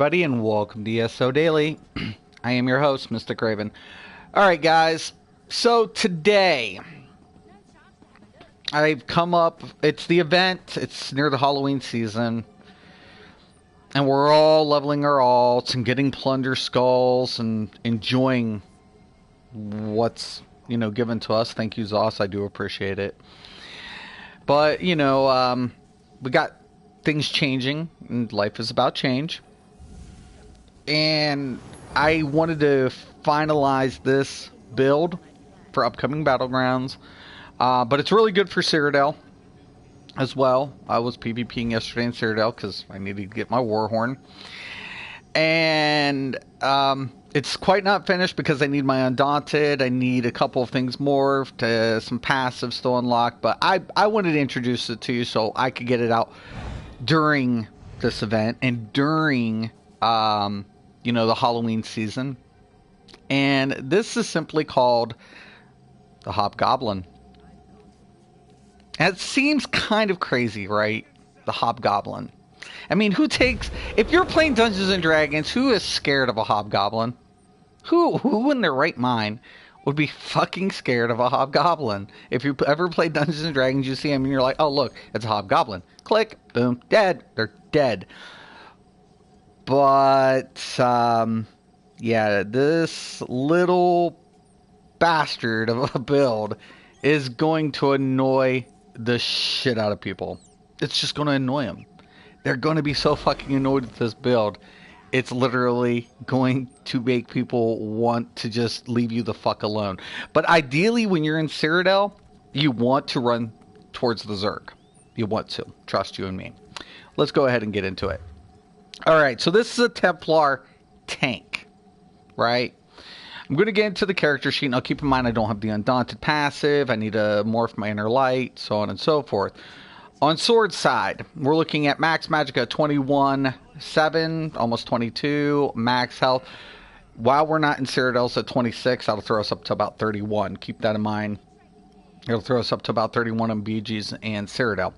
everybody, and welcome to ESO Daily. I am your host, Mystic Raven. Alright, guys, so today I've come up, it's the event, it's near the Halloween season, and we're all leveling our alts and getting plunder skulls and enjoying what's, given to us. Thank you, Zoss, I do appreciate it. But, we got things changing, and life is about change. And I wanted to finalize this build for upcoming battlegrounds, but it's really good for Cyrodiil as well. I was PvPing yesterday in Cyrodiil because I needed to get my Warhorn, and it's quite not finished because I need my Undaunted. I need a couple of things more, to some passives still unlocked, but I wanted to introduce it to you so I could get it out during this event and during the Halloween season. And this is simply called the Hobgoblin. And it seems kind of crazy, right? The Hobgoblin. I mean, if you're playing Dungeons and Dragons, who is scared of a Hobgoblin? Who in their right mind would be fucking scared of a Hobgoblin? If you ever play Dungeons and Dragons, you see them and you're like, oh look, it's a Hobgoblin. Click, boom, dead. They're dead. But, yeah, this little bastard of a build is going to annoy the shit out of people. It's just going to annoy them. They're going to be so fucking annoyed with this build. It's literally going to make people want to just leave you the fuck alone. But ideally, when you're in Cyrodiil, you want to run towards the Zerg. You want to. Trust you and me. Let's go ahead and get into it. Alright, so this is a Templar tank, right? I'm going to get into the character sheet. Now, keep in mind, I don't have the Undaunted passive. I need to morph my inner light, so on and so forth. On sword side, we're looking at max magicka 21.7, almost 22, max health. While we're not in Cyrodiil, it's at 26. That'll throw us up to about 31. Keep that in mind. It'll throw us up to about 31 on BGs and Cyrodiil.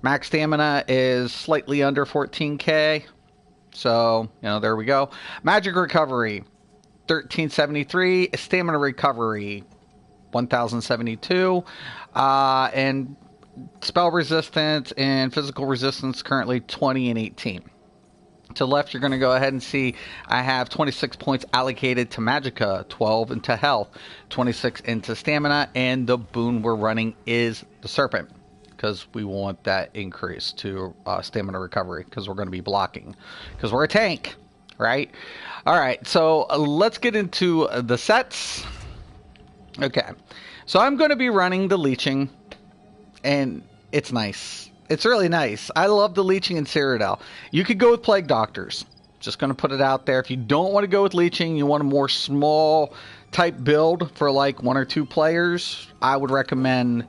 Max stamina is slightly under 14k. So, there we go. Magic recovery, 1373. Stamina recovery, 1072. And spell resistance and physical resistance currently 20 and 18. To the left, you're going to go ahead and see I have 26 points allocated to magicka, 12 into health, 26 into stamina, and the boon we're running is the serpent, because we want that increase to stamina recovery, because we're going to be blocking, because we're a tank, right? All right, so let's get into the sets. Okay, so I'm going to be running the Leeching, and it's nice. It's really nice. I love the Leeching in Cyrodiil. You could go with Plague Doctors. Just going to put it out there. If you don't want to go with Leeching, you want a more small type build for like 1 or 2 players, I would recommend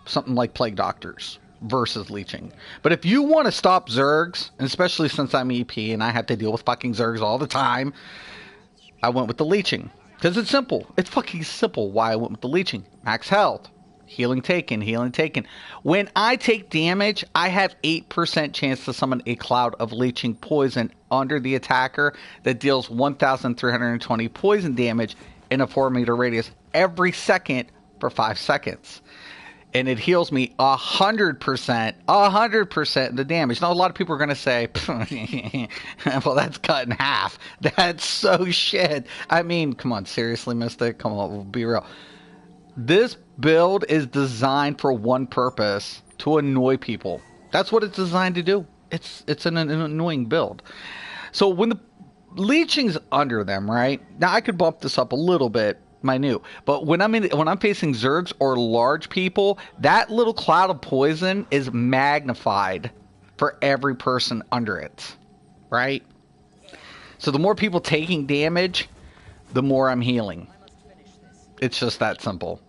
something like Plague Doctors versus Leeching. But if you want to stop Zergs, and especially since I'm EP and I have to deal with fucking Zergs all the time, I went with the Leeching. Because it's simple. It's fucking simple why I went with the Leeching. Max health. Healing taken, healing taken. When I take damage, I have 8% chance to summon a cloud of leeching poison under the attacker that deals 1,320 poison damage in a 4-meter radius every second for 5 seconds. And it heals me 100% of the damage. Now, a lot of people are going to say, well, that's cut in half. That's so shit. I mean, come on, seriously, Mystic? Come on, we'll be real. This build is designed for one purpose, to annoy people. That's what it's designed to do. It's an annoying build. So when the Leeching's under them, right? Now I could bump this up a little bit, minute, but when I'm facing Zergs or large people, that little cloud of poison is magnified for every person under it, right? So the more people taking damage, the more I'm healing. It's just that simple.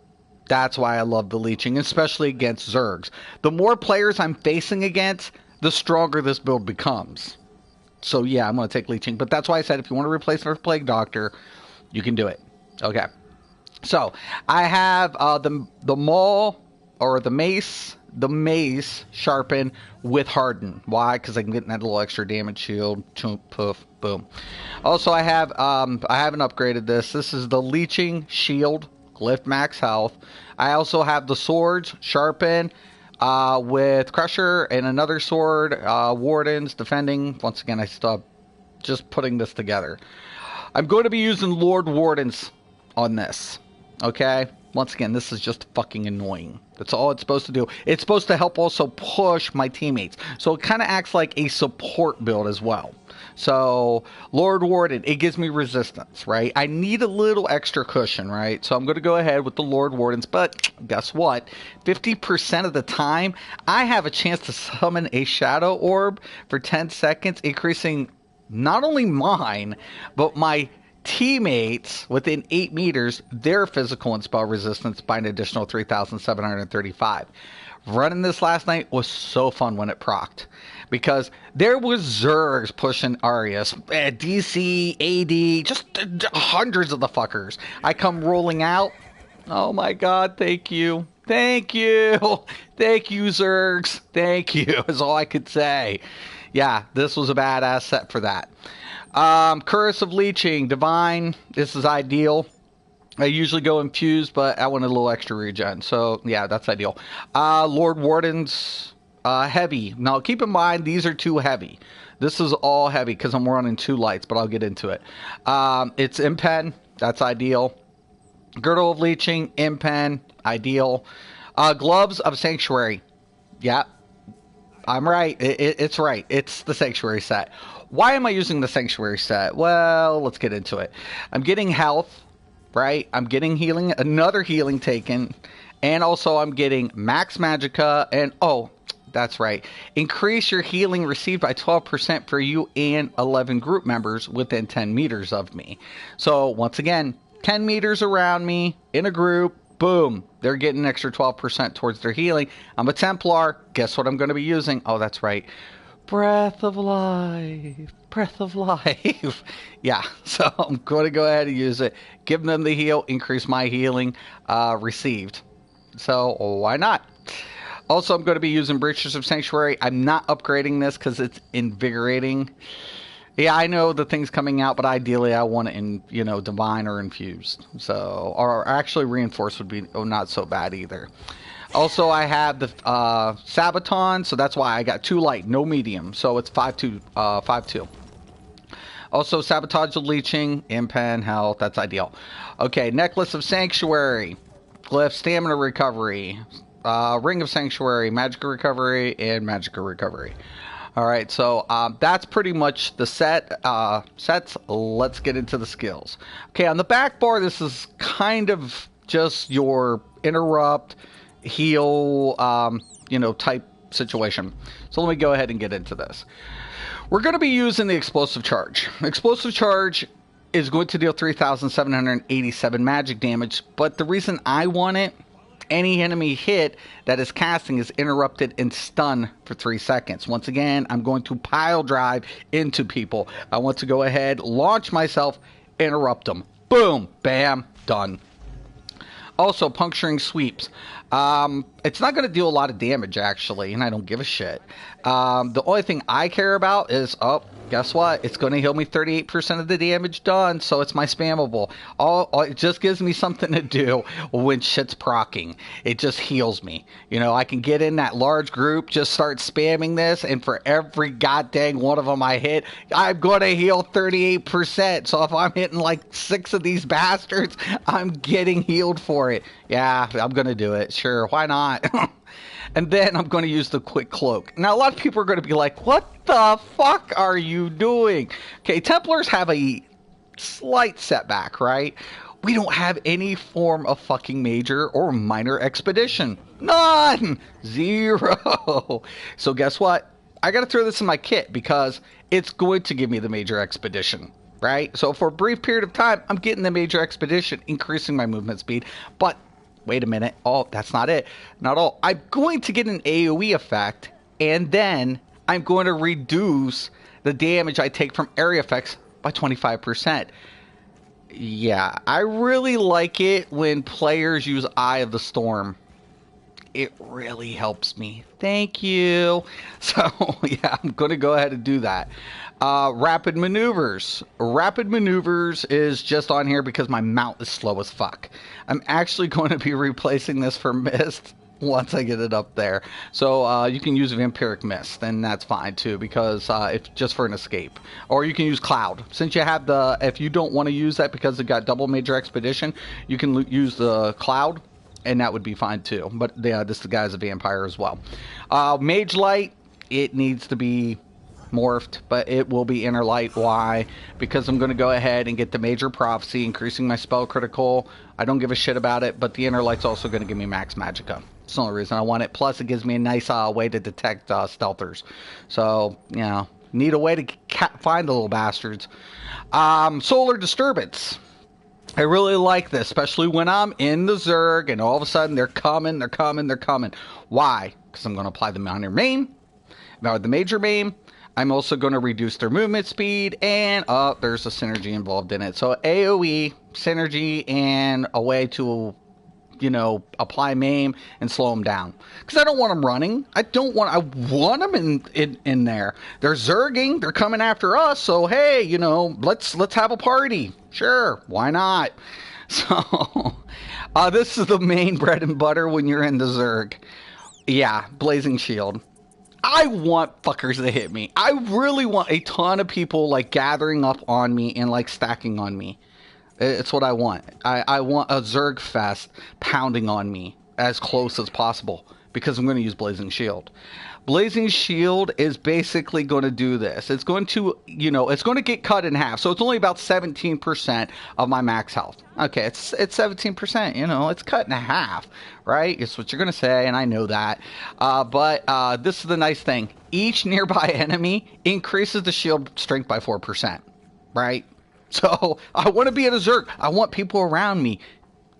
That's why I love the Leeching, especially against Zergs. The more players I'm facing against, the stronger this build becomes. So yeah, I'm going to take Leeching. But that's why I said if you want to replace it with Plague Doctor, you can do it. Okay. So I have the Maul, or the Mace, the mace sharpen with harden. Why? Because I can get that little extra damage shield. Choom, poof, boom. Also, I haven't upgraded this. This is the Leeching shield, glyph max health. I also have the swords sharpen with Crusher and another sword, Wardens defending. Once again, I stop just putting this together. I'm going to be using Lord Wardens on this. Okay? Once again, this is just fucking annoying. That's all it's supposed to do. It's supposed to help also push my teammates. So it kind of acts like a support build as well. So, Lord Warden, it gives me resistance, right? I need a little extra cushion, right? So I'm going to go ahead with the Lord Wardens. But guess what? 50% of the time, I have a chance to summon a Shadow Orb for 10 seconds, increasing not only mine, but my teammates within 8 meters, their physical and spell resistance by an additional 3,735. Running this last night was so fun when it procced, because there was Zergs pushing Arius, DC, AD, just hundreds of the fuckers. I come rolling out. Oh my god, thank you. Thank you. Thank you, Zergs. Thank you, is all I could say. Yeah, this was a badass set for that. Curse of Leeching, Divine, this is ideal. I usually go infused, but I wanted a little extra regen, so yeah, that's ideal. Lord Wardens, heavy. Now, keep in mind, these are too heavy. This is all heavy, because I'm running 2 lights, but I'll get into it. It's Impen, that's ideal. Girdle of Leeching, Impen, ideal. Gloves of Sanctuary, yeah, I'm right, it's right, it's the Sanctuary set. Why am I using the Sanctuary set? Well, let's get into it. I'm getting health, right? I'm getting healing, another healing taken, and also I'm getting max magicka, and oh, that's right. Increase your healing received by 12% for you and 11 group members within 10 meters of me. So once again, 10 meters around me in a group, boom, they're getting an extra 12% towards their healing. I'm a Templar. Guess what I'm going to be using? Oh, that's right. Breath of life. Breath of life. Yeah, so I'm going to go ahead and use it. Give them the heal. Increase my healing received. So why not? Also, I'm going to be using Breaches of Sanctuary. I'm not upgrading this because it's invigorating. Yeah, I know the thing's coming out, but ideally I want it in, you know, Divine or Infused. So, or actually Reinforced would be not so bad either. Also, I have the Sabaton, so that's why I got 2 light, no medium. So it's 5-2, 5-2. Also, Sabotage of Leeching, Impen, Health, that's ideal. Okay, Necklace of Sanctuary, Glyph, Stamina Recovery, Ring of Sanctuary, Magical Recovery, and Magical Recovery. Alright, so that's pretty much the sets. Let's get into the skills. Okay, on the back bar, this is kind of just your interrupt, heal, you know, type situation. So let me go ahead and get into this. We're going to be using the Explosive Charge. Explosive Charge is going to deal 3,787 magic damage, but the reason I want it, any enemy hit that is casting is interrupted and stunned for 3 seconds. Once again, I'm going to pile drive into people. I want to go ahead, launch myself, interrupt them. Boom, bam, done. Also, Puncturing Sweeps. It's not going to deal a lot of damage, actually, and I don't give a shit. The only thing I care about is, oh, guess what? It's going to heal me 38% of the damage done, so it's my spammable. It just gives me something to do when shit's proccing. It just heals me. You know, I can get in that large group, just start spamming this, and for every goddamn one of them I hit, I'm going to heal 38%. So if I'm hitting like 6 of these bastards, I'm getting healed for it. Yeah, I'm going to do it. Sure, why not? And then I'm going to use the Quick Cloak. Now, a lot of people are going to be like, what the fuck are you doing? Okay, Templars have a slight setback, right? We don't have any form of fucking major or minor expedition. None! 0. So guess what? I got to throw this in my kit because it's going to give me the major expedition, right? So for a brief period of time, I'm getting the major expedition, increasing my movement speed, but wait a minute. Oh, that's not it. Not all. I'm going to get an AoE effect, and then I'm going to reduce the damage I take from area effects by 25%. Yeah, I really like it when players use Eye of the Storm. it really helps me. Thank you. So, yeah, I'm going to go ahead and do that. Rapid maneuvers. Rapid maneuvers is just on here because my mount is slow as fuck. I'm actually going to be replacing this for mist once I get it up there. So you can use vampiric mist, and that's fine too, because it's just for an escape. Or you can use cloud. Since you have the, if you don't want to use that because it got double major expedition, you can use the cloud, and that would be fine too. But yeah, this guy's a vampire as well. Mage light, it needs to be morphed, but it will be inner light. Why? Because I'm going to go ahead and get the major prophecy, increasing my spell critical. I don't give a shit about it, but the inner light's also going to give me max magicka. It's the only reason I want it. Plus, it gives me a nice way to detect stealthers. So, you know, need a way to find the little bastards. Solar disturbance. I really like this, especially when I'm in the Zerg and all of a sudden they're coming. Why? Because I'm going to apply the minor maim. Now, the major maim, I'm also going to reduce their movement speed, and there's a synergy involved in it. So AoE, synergy, and a way to, you know, apply maim and slow them down. Because I don't want them running. I want them in there. They're zerging. They're coming after us. So hey, you know, let's have a party. Sure, why not? So this is the main bread and butter when you're in the Zerg. Yeah, Blazing Shield. I want fuckers to hit me. I really want a ton of people like gathering up on me and like stacking on me. It's what I want. I want a Zerg fest pounding on me as close as possible because I'm going to use Blazing Shield. Blazing Shield is basically going to do this. It's going to, you know, it's going to get cut in half. So it's only about 17% of my max health. Okay, it's 17%, you know, it's cut in half, right? It's what you're going to say, and I know that. But this is the nice thing. Each nearby enemy increases the shield strength by 4%, right? So I want to be at a Zerg. I want people around me.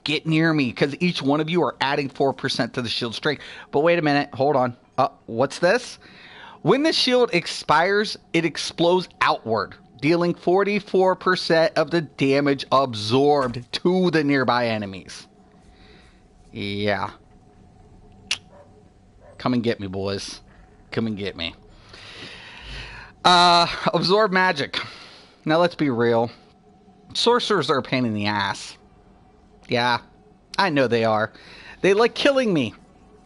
Get near me, because each one of you are adding 4% to the shield strength. But wait a minute. Hold on. What's this? When the shield expires, it explodes outward, dealing 44% of the damage absorbed to the nearby enemies. Yeah. Come and get me, boys. Come and get me. Absorb magic. Now, let's be real. Sorcerers are a pain in the ass. Yeah, I know they are. They like killing me.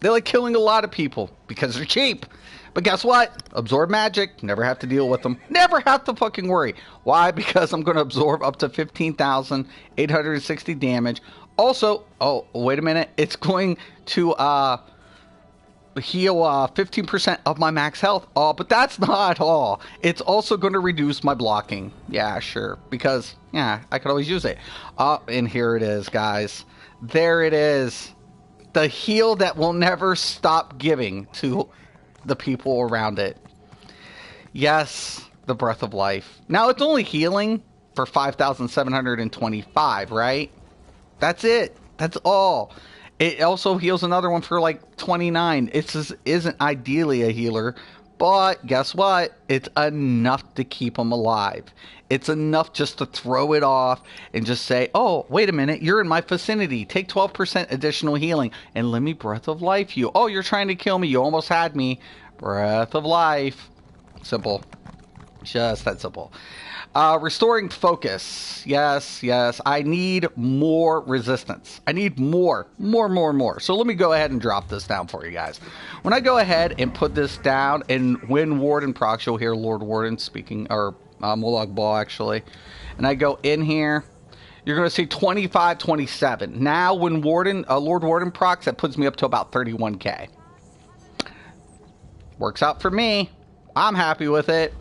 They like killing a lot of people because they're cheap. But guess what? Absorb magic. Never have to deal with them. Never have to fucking worry. Why? Because I'm going to absorb up to 15,860 damage. Also, oh, wait a minute. It's going to heal 15% of my max health. Oh, but that's not all. It's also going to reduce my blocking. Yeah, sure. Because, yeah, I could always use it. And here it is, guys. There it is. The heal that will never stop giving to the people around it. Yes, the breath of life. Now, it's only healing for 5,725, right? That's it. That's all. It also heals another one for like 29. It isn't ideally a healer, but guess what? It's enough to keep them alive. It's enough just to throw it off and just say, oh, wait a minute, you're in my vicinity. Take 12% additional healing and let me breath of life you. Oh, you're trying to kill me. You almost had me. Breath of life. Simple. Just that simple. Restoring focus. Yes. I need more resistance. I need more. So let me go ahead and drop this down for you guys. When I go ahead and put this down, and when Warden procs, you'll hear Lord Warden speaking, or Molag Ball actually. And I go in here, you're going to see 25, 27. Now when Lord Warden procs, that puts me up to about 31k. Works out for me. I'm happy with it.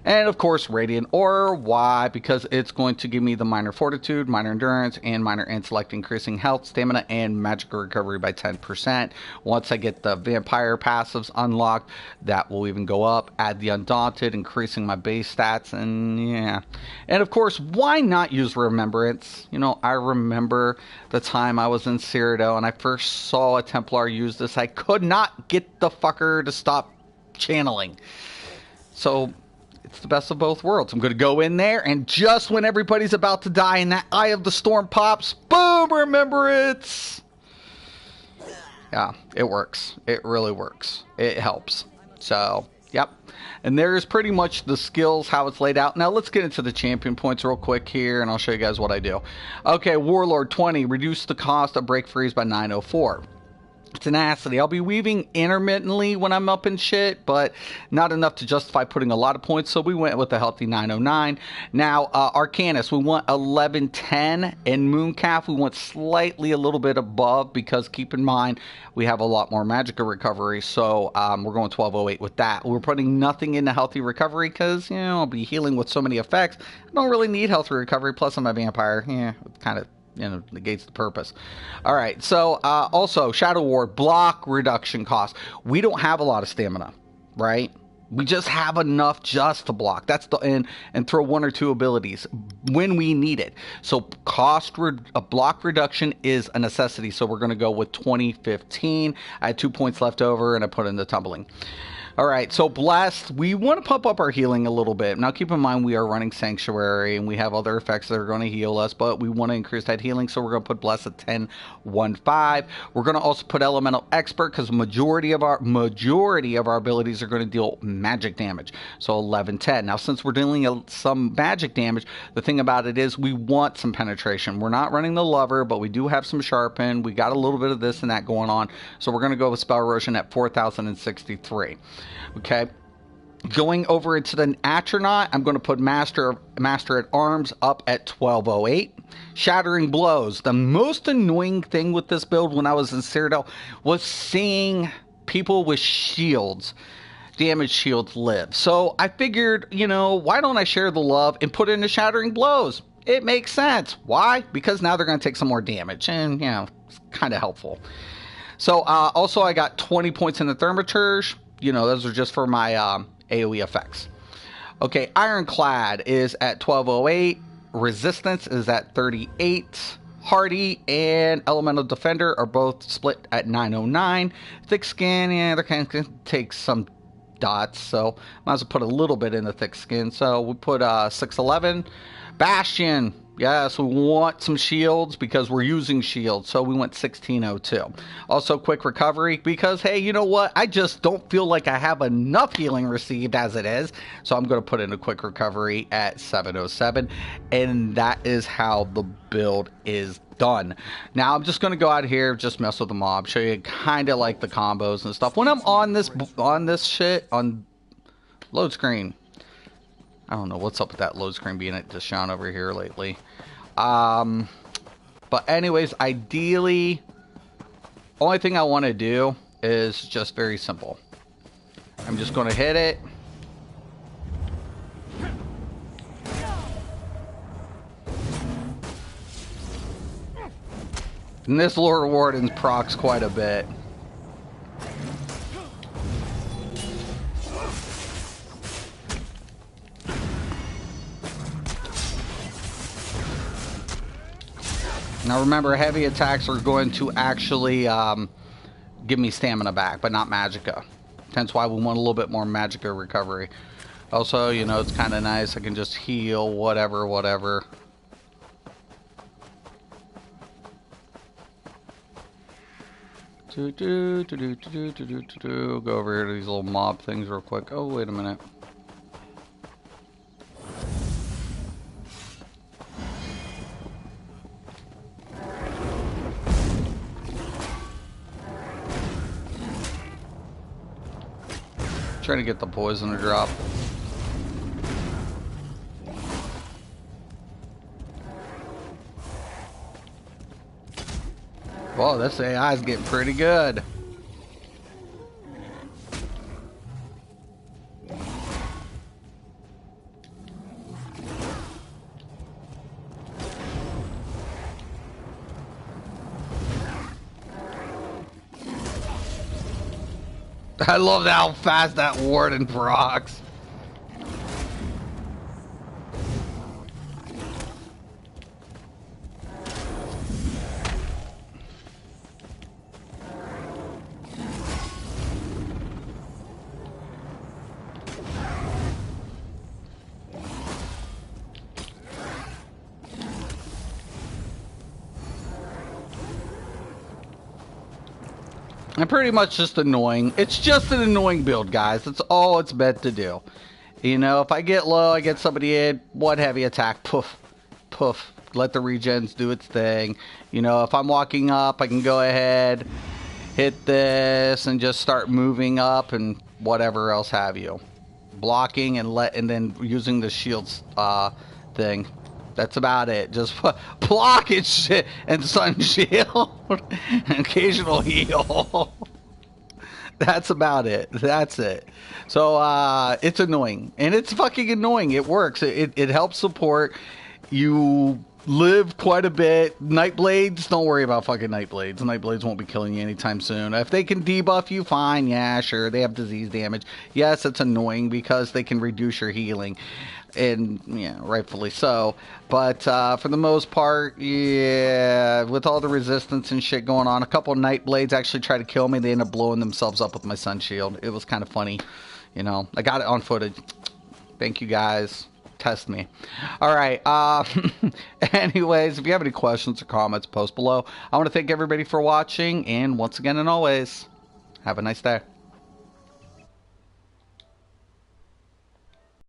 And of course, Radiant Aura. Why? Because it's going to give me the minor fortitude, minor endurance, and minor intellect, increasing health, stamina, and magical recovery by 10%. Once I get the vampire passives unlocked, that will even go up. Add the Undaunted, increasing my base stats, and yeah. And of course, why not use Remembrance? You know, I remember the time I was in Cyrodiil and I first saw a Templar use this. I could not get the fucker to stop channeling. So it's the best of both worlds. I'm going to go in there, and just when everybody's about to die and that Eye of the Storm pops, boom, Remembrance. Yeah, it works. It really works. It helps. So, yep. And there's pretty much the skills, how it's laid out. Now, let's get into the champion points real quick here, and I'll show you guys what I do. Okay, Warlord 20, reduce the cost of break freeze by 904. Tenacity. I'll be weaving intermittently when I'm up in shit, but not enough to justify putting a lot of points, so we went with a healthy 909. Now, Arcanus, we want 1110, and Mooncalf, we want slightly a little bit above, because keep in mind, we have a lot more Magicka recovery, so we're going 1208 with that. We're putting nothing into healthy recovery, because, you know, I'll be healing with so many effects. I don't really need healthy recovery, plus I'm a vampire. Yeah, kind of, you know, negates the purpose. All right, so also Shadow Ward, block reduction cost. We don't have a lot of stamina, right? We just have enough just to block. That's the and throw one or two abilities when we need it. So block reduction is a necessity. So we're going to go with 2015. I had 2 points left over, and I put in the tumbling. All right, so Blessed, we want to pump up our healing a little bit. Now, keep in mind, we are running Sanctuary, and we have other effects that are going to heal us, but we want to increase that healing, so we're going to put Blessed at 10-1-5. We're going to also put Elemental Expert, because majority of our abilities are going to deal magic damage, so 11-10. Now, since we're dealing some magic damage, the thing about it is we want some penetration. We're not running the Lover, but we do have some Sharpen. We got a little bit of this and that going on, so we're going to go with Spell Erosion at 4,063. Okay, going over into the Atronach, I'm going to put Master at Arms up at 1208. Shattering Blows. The most annoying thing with this build when I was in Cyrodiil was seeing people with shields, damage shields, live. So I figured, you know, why don't I share the love and put in the Shattering Blows? It makes sense. Why? Because now they're going to take some more damage, and, you know, it's kind of helpful. So also I got 20 points in the Thaumaturge. You know, those are just for my AoE effects. Okay, Ironclad is at 1208. Resistance is at 38. Hardy and Elemental Defender are both split at 909. Thick Skin, yeah, they're kind of take some dots, so might as well put a little bit in the Thick Skin. So we put 611. Bastion. Yes, we want some shields because we're using shields, so we went 1602. Also, quick recovery because, hey, you know what? I just don't feel like I have enough healing received as it is, so I'm going to put in a quick recovery at 707, and that is how the build is done. Now, I'm just going to go out here, just mess with the mob, show you kind of like the combos and stuff. When I'm on this shit, on load screen, I don't know what's up with that load screen being at Deshaun over here lately. But anyways, ideally, only thing I want to do is just very simple. I'm just going to hit it. And this Lord Warden's procs quite a bit. Now remember, heavy attacks are going to actually give me stamina back, but not magicka. Hence why we want a little bit more magicka recovery. Also, you know, it's kind of nice. I can just heal, whatever. Go over here to these little mob things real quick. Oh, wait a minute. Trying to get the poison to drop. Whoa, this AI is getting pretty good. I love how fast that Warden procs. I'm pretty much just annoying. It's just an annoying build, guys. That's all it's meant to do. You know, if I get low, I get somebody in, one heavy attack, poof, poof. Let the regens do its thing. You know, if I'm walking up, I can go ahead, hit this, and just start moving up and whatever else have you. Blocking and then using the shields thing. That's about it. Just block and shit and sun shield. Occasional heal. That's about it. That's it. So it's annoying. And it's fucking annoying. It works. It helps support. You live quite a bit. Nightblades, don't worry about fucking Nightblades. Nightblades won't be killing you anytime soon. If they can debuff you, fine. Yeah, sure. They have disease damage. Yes, it's annoying because they can reduce your healing. And, yeah, rightfully so. But for the most part, yeah, with all the resistance and shit going on, a couple of Nightblades actually tried to kill me. They ended up blowing themselves up with my Sun Shield. It was kind of funny. You know, I got it on footage. Thank you, guys. Test me. All right. Anyways, if you have any questions or comments, post below. I want to thank everybody for watching. And once again and always, have a nice day.